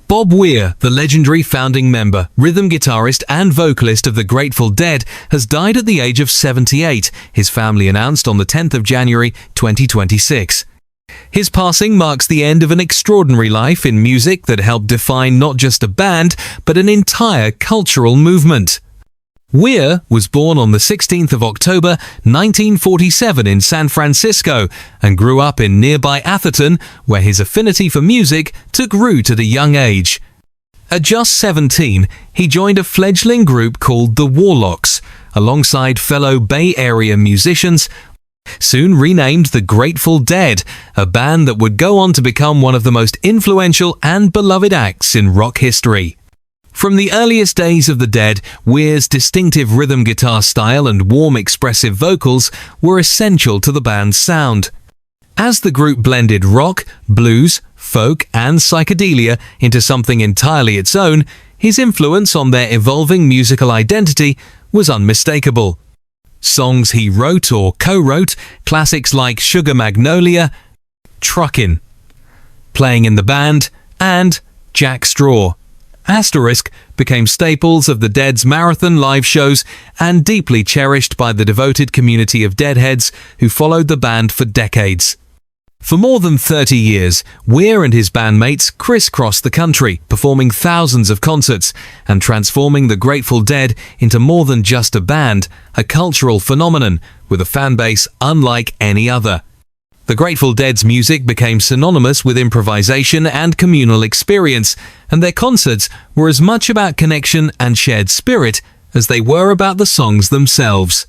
Bob Weir, the legendary founding member, rhythm guitarist and vocalist of the Grateful Dead, has died at the age of 78, his family announced on the 10th of January 2026. His passing marks the end of an extraordinary life in music that helped define not just a band, but an entire cultural movement. Weir was born on the 16th of October 1947 in San Francisco and grew up in nearby Atherton, where his affinity for music took root at a young age. At just 17, he joined a fledgling group called the Warlocks, alongside fellow Bay Area musicians, soon renamed the Grateful Dead, a band that would go on to become one of the most influential and beloved acts in rock history. From the earliest days of the Dead, Weir's distinctive rhythm guitar style and warm expressive vocals were essential to the band's sound. As the group blended rock, blues, folk and psychedelia into something entirely its own, his influence on their evolving musical identity was unmistakable. Songs he wrote or co-wrote, classics like Sugar Magnolia, Truckin', Playing in the Band, and Jack Straw * became staples of the Dead's marathon live shows and deeply cherished by the devoted community of Deadheads who followed the band for decades. For more than 30 years, Weir and his bandmates crisscrossed the country, performing thousands of concerts and transforming the Grateful Dead into more than just a band, a cultural phenomenon with a fanbase unlike any other. The Grateful Dead's music became synonymous with improvisation and communal experience, and their concerts were as much about connection and shared spirit as they were about the songs themselves.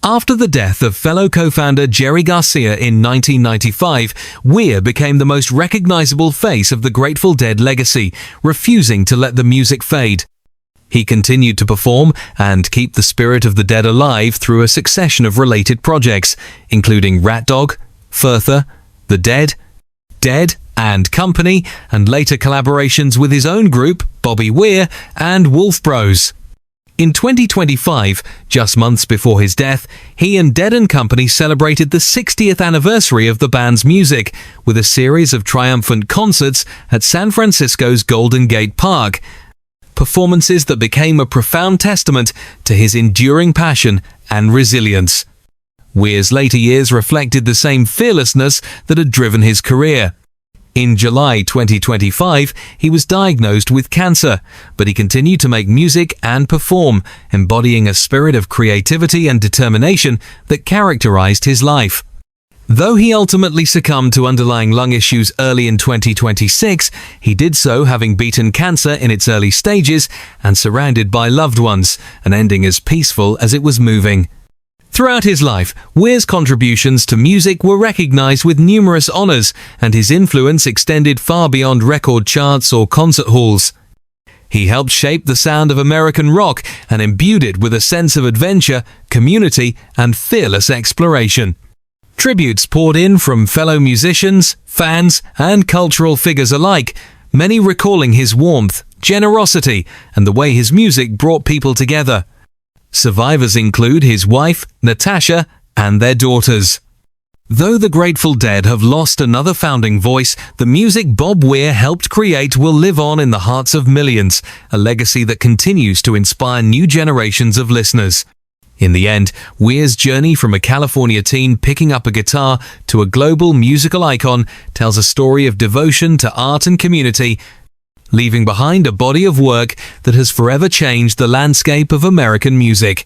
After the death of fellow co-founder Jerry Garcia in 1995, Weir became the most recognizable face of the Grateful Dead legacy, refusing to let the music fade. He continued to perform and keep the spirit of the Dead alive through a succession of related projects, including Rat Dog, Further, The Dead, Dead and Company, and later collaborations with his own group, Bobby Weir and Wolf Bros. In 2025, just months before his death, he and Dead and Company celebrated the 60th anniversary of the band's music with a series of triumphant concerts at San Francisco's Golden Gate Park, performances that became a profound testament to his enduring passion and resilience. Weir's later years reflected the same fearlessness that had driven his career. In July 2025, he was diagnosed with cancer, but he continued to make music and perform, embodying a spirit of creativity and determination that characterized his life. Though he ultimately succumbed to underlying lung issues early in 2026, he did so having beaten cancer in its early stages and surrounded by loved ones, an ending as peaceful as it was moving. Throughout his life, Weir's contributions to music were recognized with numerous honors, and his influence extended far beyond record charts or concert halls. He helped shape the sound of American rock and imbued it with a sense of adventure, community, and fearless exploration. Tributes poured in from fellow musicians, fans, and cultural figures alike, many recalling his warmth, generosity, and the way his music brought people together. Survivors include his wife, Natasha, and their daughters. Though the Grateful Dead have lost another founding voice, the music Bob Weir helped create will live on in the hearts of millions, a legacy that continues to inspire new generations of listeners. In the end, Weir's journey from a California teen picking up a guitar to a global musical icon tells a story of devotion to art and community, leaving behind a body of work that has forever changed the landscape of American music.